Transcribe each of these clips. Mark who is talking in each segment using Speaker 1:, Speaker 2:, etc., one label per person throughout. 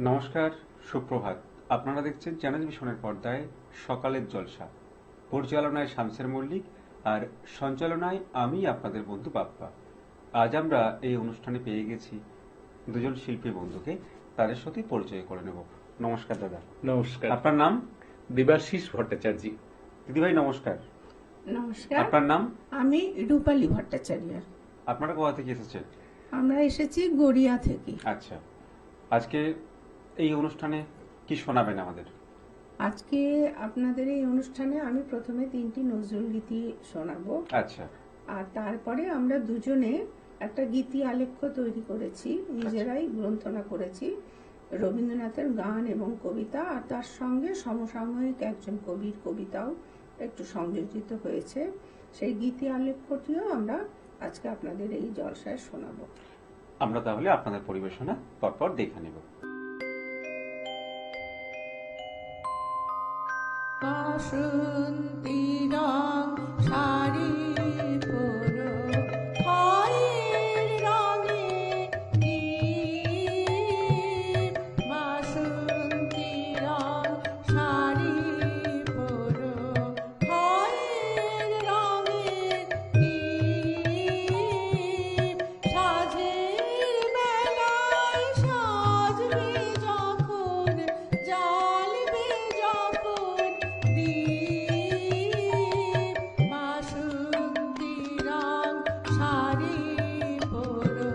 Speaker 1: নমস্কার, সুপ্রভাত। আপনারা দেখছেন চ্যানেল ভিশনের পর্দায় সকালের জলসা। পরিচালনায় শামসের মল্লিক আর সঞ্চালনায় আমি আপনাদের বন্ধু বাপ্পা। আজ আমরা এই অনুষ্ঠানে পেয়ে গেছি দুজন শিল্পী বন্ধুকে। তাদের সাথে পরিচয় করে নেব। নমস্কার দাদা।
Speaker 2: নমস্কার।
Speaker 1: আপনার নাম?
Speaker 2: দেবাশিস ভট্টাচার্য।
Speaker 1: দিদিভাই নমস্কার।
Speaker 3: নমস্কার।
Speaker 1: আপনার নাম?
Speaker 3: আমি রূপালী ভট্টাচার্য।
Speaker 1: আপনারা কোথা থেকে এসেছেন?
Speaker 3: আমরা এসেছি গড়িয়া থেকে।
Speaker 1: আচ্ছা, আজকে এই অনুষ্ঠানে কি শোনাবেন আমাদের?
Speaker 3: আজকে আপনাদের এই অনুষ্ঠানে আমি প্রথমে 3টি নজরুল গীতি শোনাবো।
Speaker 1: আচ্ছা।
Speaker 3: আর তারপরে আমরা দুজনে একটা গীতি আলেখ্য তৈরি করেছি, নিজেরাই গ্রন্থনা করেছি, রবীন্দ্রনাথের গান এবং কবিতা, আর তার সঙ্গে সমসাময়িক একজন কবির কবিতাও একটু সংযোজিত হয়েছে। সেই গীতি আলেখ্যটিও আমরা আজকে আপনাদের এই জলসায় শোনাবো।
Speaker 1: আমরা তাহলে আপনাদের পরিবেশনা পরপর দেখে নেব।
Speaker 3: বাসন্তী রং শাড়ি পরো, খয়ের রঙে দীপ। বাসন্তী রং শাড়ি পরো, খয়ের রঙে দীপ। সাজের বেলায় সাজবে যখন, জ্বালবে যখন দীপ। বাসন্তী রং শাড়ি পরো।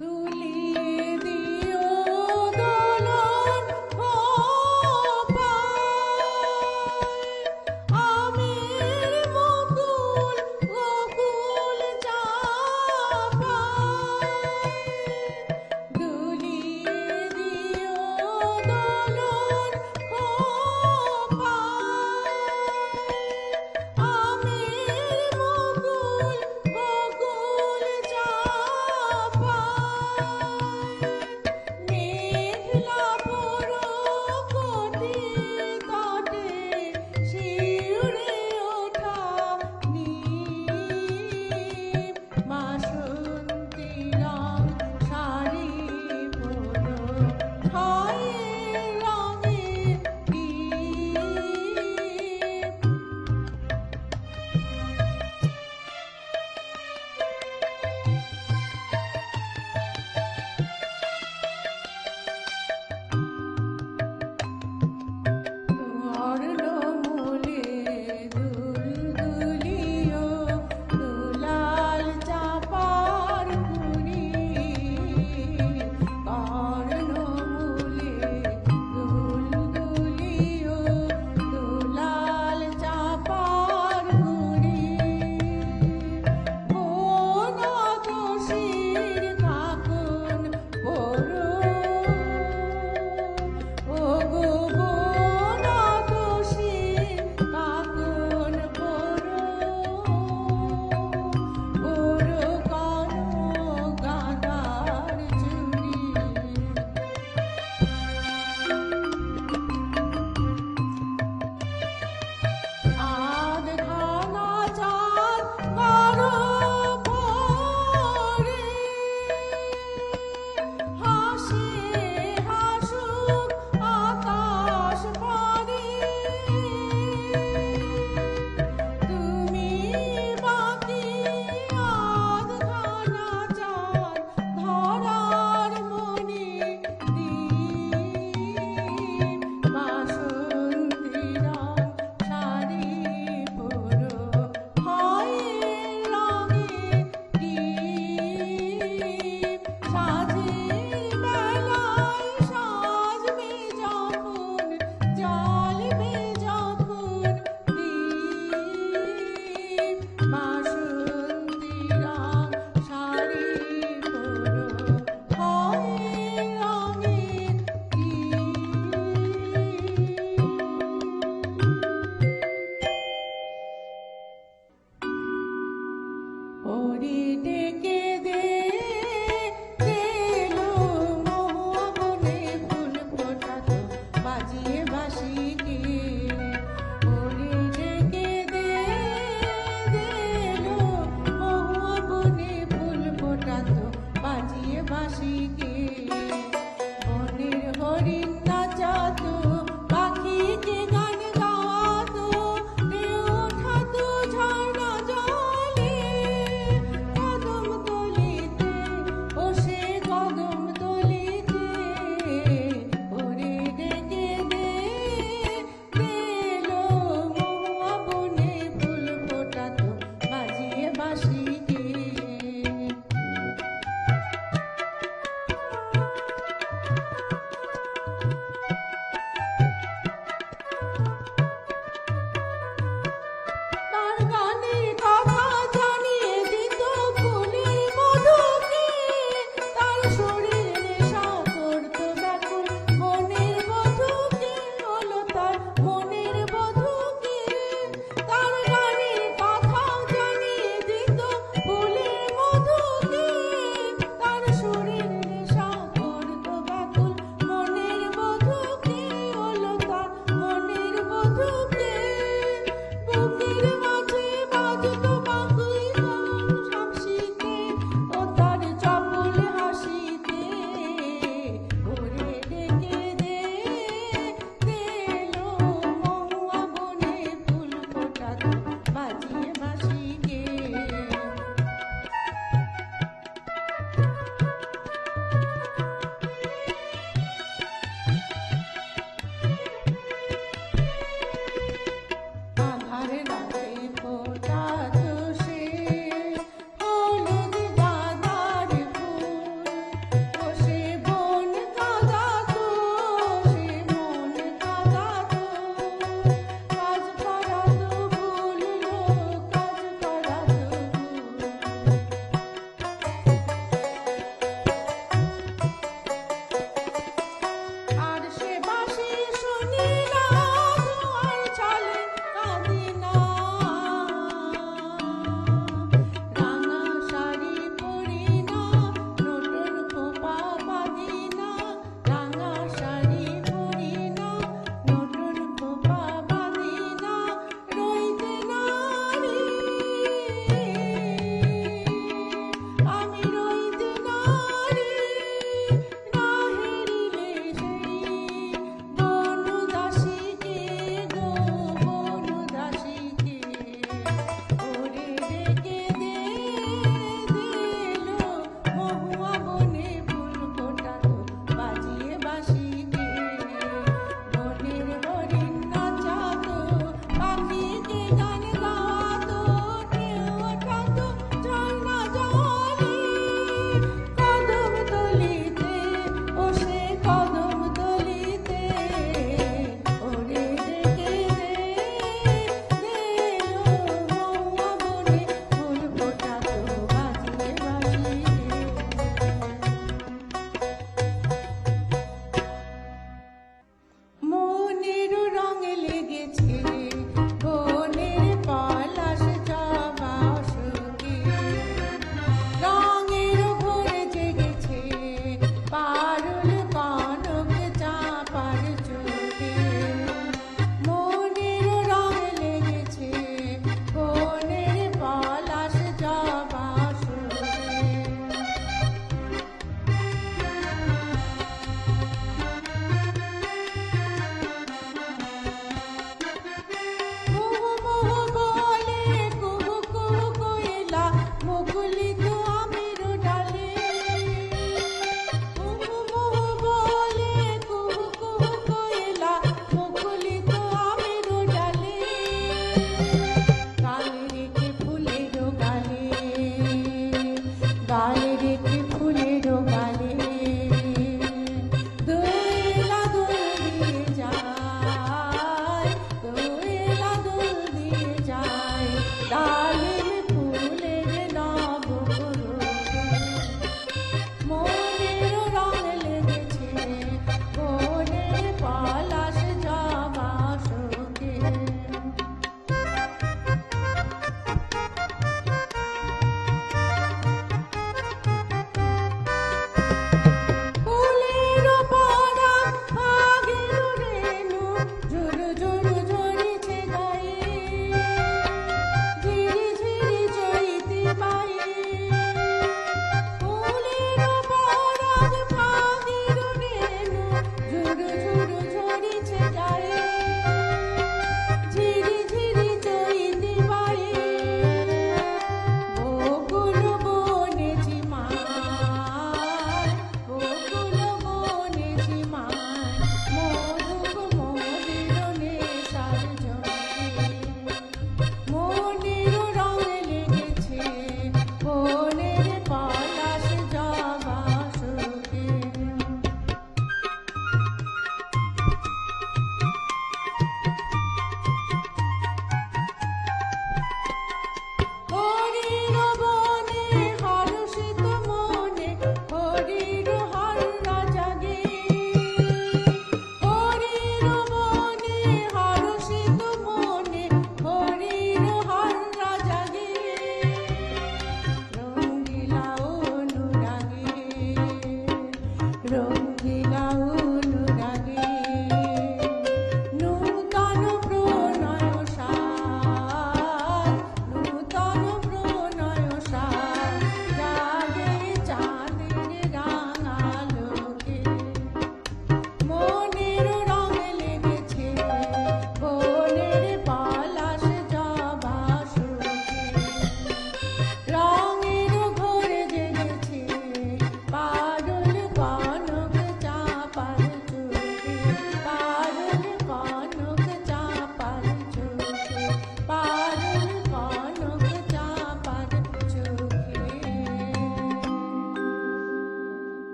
Speaker 3: দুলিয়ে দিও দোলন খোঁপায়, আমের মুকুল গোকুল চাঁপায়। দুলিয়ে দিও দোলন খোঁপায়, আমের মুকুল গোকুল চাঁপায়। মেঘলা পোড়ো কোটি তটে শিউরে ওঠা নীপ। বাসন্তী রং শাড়ি পরো, খয়ের রঙে দীপ। অর্ণমূলে দুলদুলিও, দুলাল চাঁপার কুড়ি। অর্ণমূলে দুলদুলিও, দুলাল চাঁপার কুড়ি। বনতোষীর কাকন পরো, ওগো বনতোষীর কাকন পরো। পরো কনকগাঁদার চুড়ি। আধখানা চাঁদ করো ভোরে, হাসে হাসুক আকাশ পারে। তুমি বাকি আধখানা চাঁদ, ধরার মনে দীপ। বাসন্তী রং শাড়ি পরো, খয়ের রঙে দীপ। সাজের বেলায় সাজবে যখন, জ্বালবে যখন দীপ। বাসন্তী রং শাড়ি পরো, খয়ের রঙে দীপ। ওরে ডেকে দে, এলো মোহন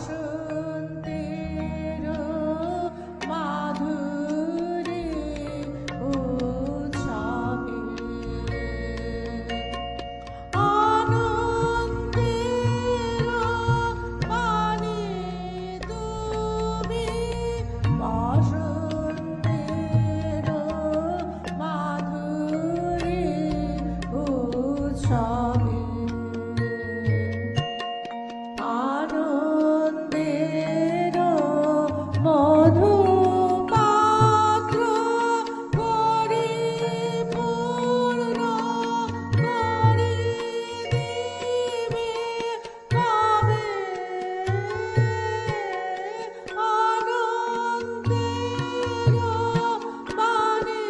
Speaker 4: বসন্তের মাধুরী উৎসবে আনন্দের বাণী তুমি বসন্তের মাধুরী উৎসবে আনন্দের মধু পাত্র পরিপূর্ণ করে দিবে কবে আনন্দের বাণী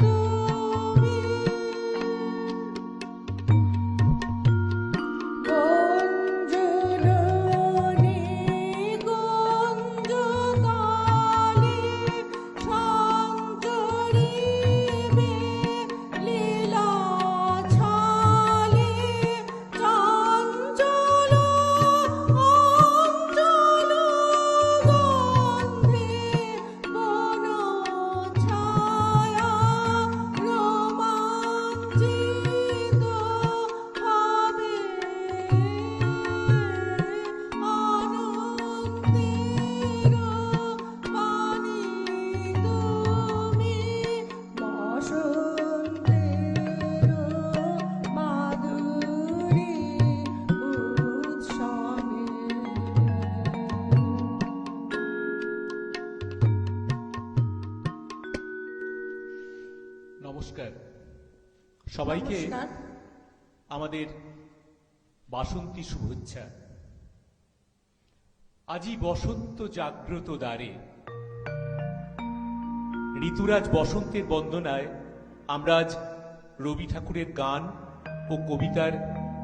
Speaker 4: তুমি গুঞ্জরণী গুঞ্জতালে সঞ্চরিবে লীলা ছালে চঞ্চল অঞ্চল গন্ধে বন ছায়া রোমাঞ্চিত হবে আনন্দের বাণী তুমি বসন্তের মাধুরী উৎসবে
Speaker 2: নমস্কার সবাইকে।
Speaker 4: নমস্কার।
Speaker 2: আমাদের বাসন্তী শুভেচ্ছা। আজি বসন্ত জাগ্রত দ্বারে। ঋতুরাজ বসন্তের বন্দনায় আমরা আজ রবি ঠাকুরের গান ও কবিতার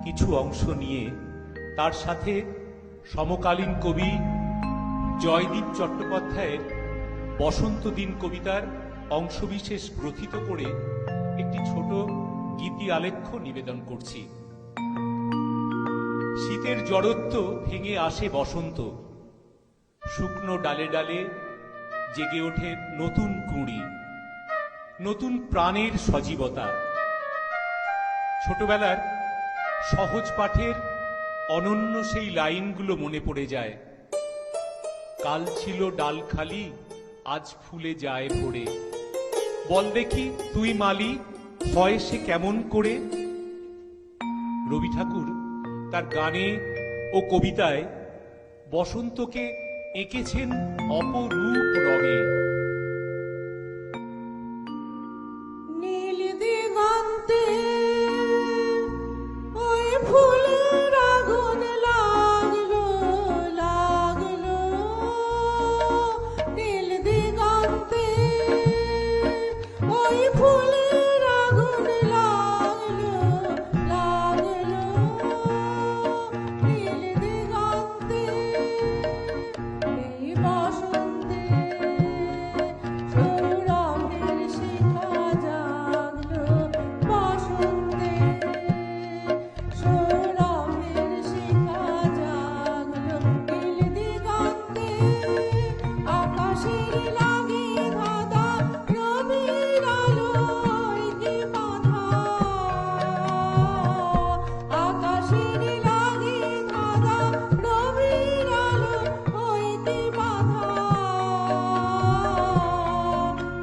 Speaker 2: কিছু অংশ নিয়ে তার সাথে সমকালীন কবি জয়দীপ চট্টোপাধ্যায়ের বসন্ত দিন কবিতার অংশবিশেষ গ্রথিত করে একটি ছোট গীতি আলেখ্য নিবেদন করছি। শীতের জড়ত্ব ভেঙে আসে বসন্ত, শুকনো ডালে ডালে জেগে ওঠে নতুন কুঁড়ি, নতুন প্রাণের সজীবতা। ছোটবেলার সহজ পাঠের অনন্য সেই লাইনগুলো মনে পড়ে যায়। কাল ছিল ডাল খালি, আজ ফুলে যায় ভরে। বল দেখি তুই মালি, হয় সে কেমন করে। রবি ঠাকুর তার গানে ও কবিতায় বসন্তকে এঁকেছেন অপরূপ রঙে।
Speaker 4: নীল দিগন্তে ওই ফুলের আগুন লাগলো লাগলো, নীল দিগন্তে ওই ফুলের আগুন লাগলো লাগলো, নীল দিগন্তে এই বসন্তে সৌরভের শিখা জাগলো, বসন্তে সৌরভের শিখা জাগলো, নীল দিগন্তে আকাশের লাগি ধাঁধা রবির আলোয় কি বাঁধা, আকাশের লাগি ধাঁধা রবির আলো হইতে বাঁধা।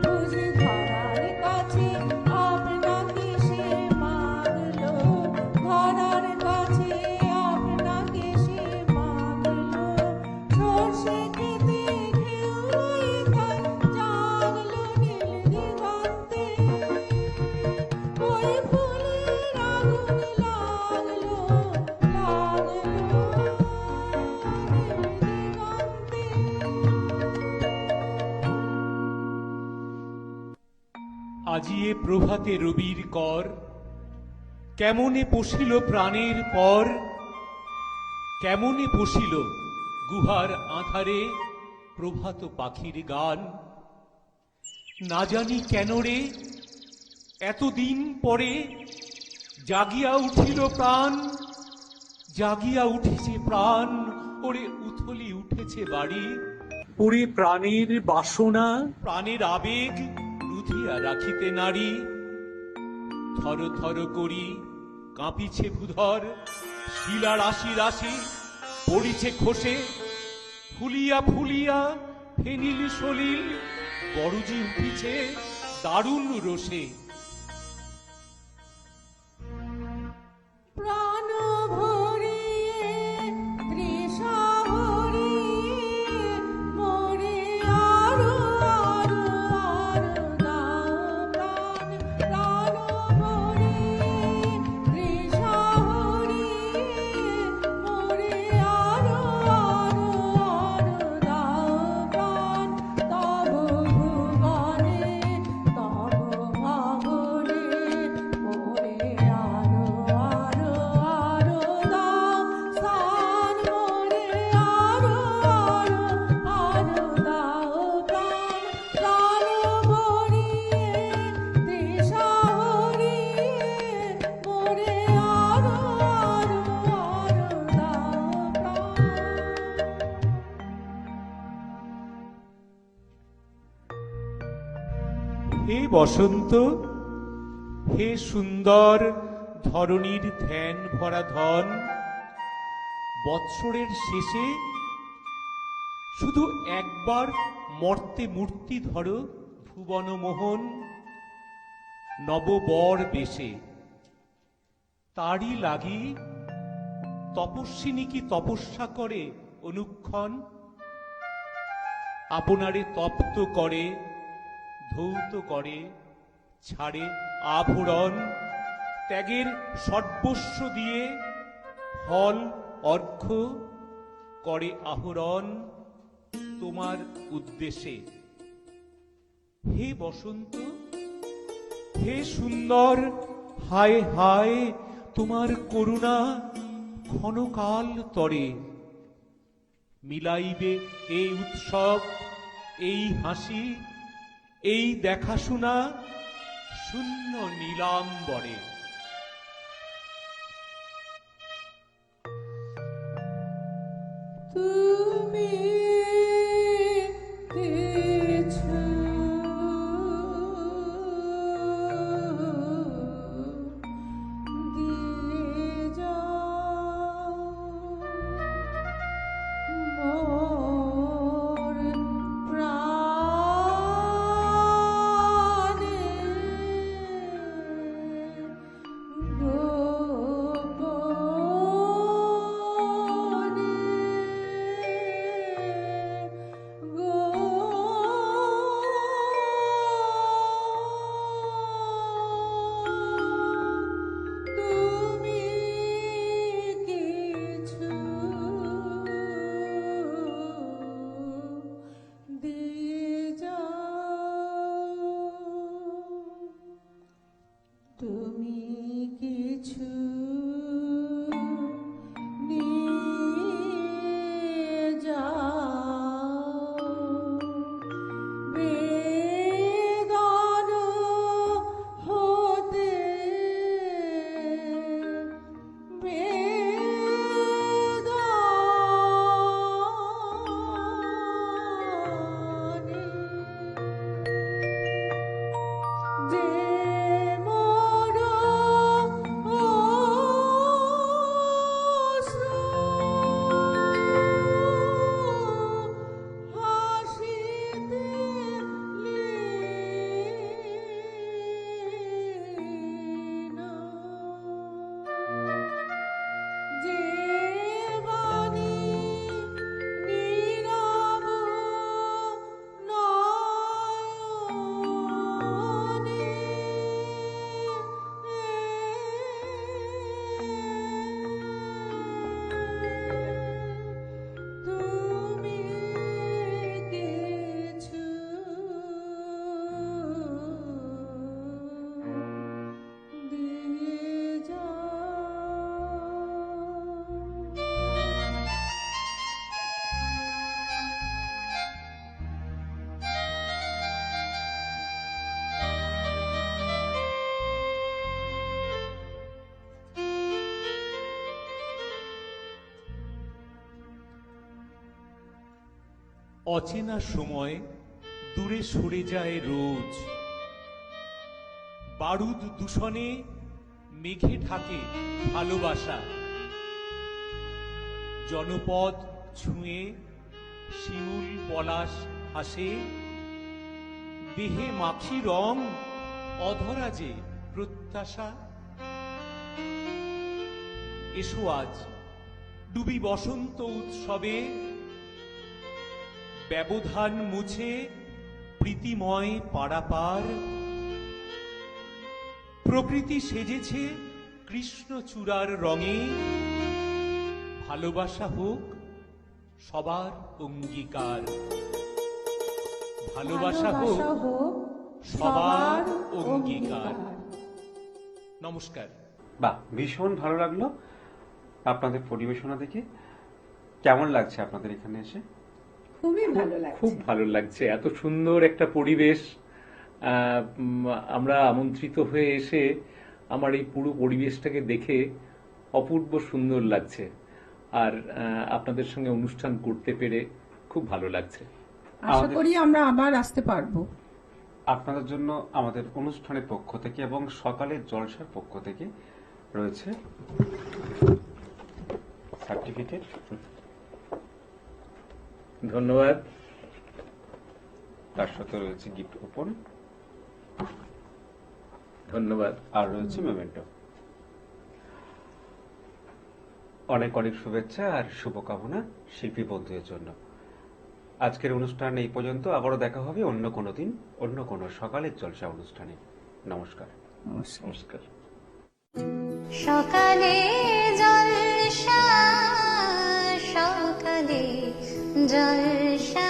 Speaker 4: বুঝি ধরার কাছে আপনাকে সে মাগলো, ধরার কাছে আপনাকে সে মাগলো, সর্ষে খেতে ঢেউই খায় জাগলো নীল দিগন্তে ওই ফুলের আগুন লাগলো লাগলো,
Speaker 2: আজি এ প্রভাতে রবির কর, কেমনে পশিল প্রাণের পর, কেমনে পশিল গুহার আধারে প্রভাত পাখির গান। না জানি কেন রে এতদিন পরে জাগিয়া উঠিল প্রাণ, জাগিয়া উঠেছে প্রাণ ওরে উথলি উঠেছে বাড়ি, ওরে প্রাণের বাসনা, প্রাণের আবেগ রুধিয়া রাখিতে নারী। থর থর করি কাঁপিছে ভূধর, শিলা রাশি রাশি পড়িছে খসে, ফুলিয়া ফুলিয়া ফেনিল সলিল বড়জি উঠিছে দারুণ রোষে।
Speaker 4: প্রাণ ভরিয়ে তৃষা ভরিয়ে মোরে আরো আরো আরো দাও প্রাণ। প্রাণ ভরিয়ে তৃষা ভরিয়ে মোরে আরো আরো আরো দাও প্রাণ। তব ভুবনে তব ভবনে মোরে আরো আরো আরো দাও স্থান। মোরে আরো আরো আরো দাও প্রাণ। প্রাণ ভরিয়ে তৃষা ভরিয়ে মোরে আরো আরো আরো দাও প্রাণ।
Speaker 2: হে বসন্ত, হে সুন্দর ধরণীর ধ্যান ভরা ধন, বৎসরের শেষে শুধু একবার মর্তে মূর্তি ধরো ভুবন মোহন। নববর বেশে তারই লাগি তপস্বিনী কি তপস্যা করে অনুক্ষণ, আপনারে তপ্ত করে ধৌত করে ছাড়ে আভরণ। ত্যাগের সর্বস্ব দিয়ে ফল অর্ঘ্য করে আহরণ তোমার উদ্দেশ্যে। হে বসন্ত, হে সুন্দর, হায় হায় তোমার করুণা ক্ষণকাল তরে। মিলাইবে এই উৎসব, এই হাসি, এই দেখাশোনা শূন্য নীলাম্বরে।
Speaker 4: তুমি দিয়েছো দিয়ে যাও মোর প্রাণে
Speaker 2: অচেনা সময় দূরে সরে যায় রোজ, বারুদ দূষণে মেঘে ঢাকে ভালোবাসা, জনপদ ছুঁয়ে শিমুল পলাশ হাসে, দেহে মাখি রং অধরা যে প্রত্যাশা। এসো আজ ডুবি বসন্ত উৎসবে, ব্যবধান মুছে প্রীতিময় পারাপার। প্রকৃতি সেজেছে কৃষ্ণচূড়ার রঙে, ভালোবাসা হোক সবার অঙ্গীকার। ভালোবাসা হোক সবার অঙ্গীকার। নমস্কার।
Speaker 1: বাহ, ভীষণ ভালো লাগলো আপনাদের পরিবেশনা দেখে। কেমন লাগছে আপনাদের এখানে এসে?
Speaker 3: খুবই ভালো লাগছে।
Speaker 5: খুব ভালো লাগছে, এত সুন্দর একটা পরিবেশ। আমরা আমন্ত্রিত হয়ে এসে আমার এই পুরো পরিবেশটাকে দেখে অপূর্ব সুন্দর লাগছে, আর আপনাদের সঙ্গে অনুষ্ঠান করতে পেরে খুব ভালো লাগছে।
Speaker 3: আশা করি আমরা আবার আসতে পারবো।
Speaker 1: আপনাদের জন্য আমাদের অনুষ্ঠানের পক্ষ থেকে এবং সকালের জলসার পক্ষ থেকে রয়েছে সার্টিফিকেট।
Speaker 5: ধন্যবাদ।
Speaker 1: তার সাথে রয়েছে গিফট কুপন,
Speaker 5: ধন্যবাদ।
Speaker 1: আর রয়েছে মেমেন্টো। অনেক অনেক শুভেচ্ছা আর শুভকামনা শিল্পী বন্ধুদের জন্য। আজকের অনুষ্ঠান এই পর্যন্ত। আবারও দেখা হবে অন্য কোনো দিন, অন্য কোনো সকালের জলসা অনুষ্ঠানে। নমস্কার।
Speaker 5: নমস্কার।
Speaker 6: সকালে জলসা, সকালে জলসা।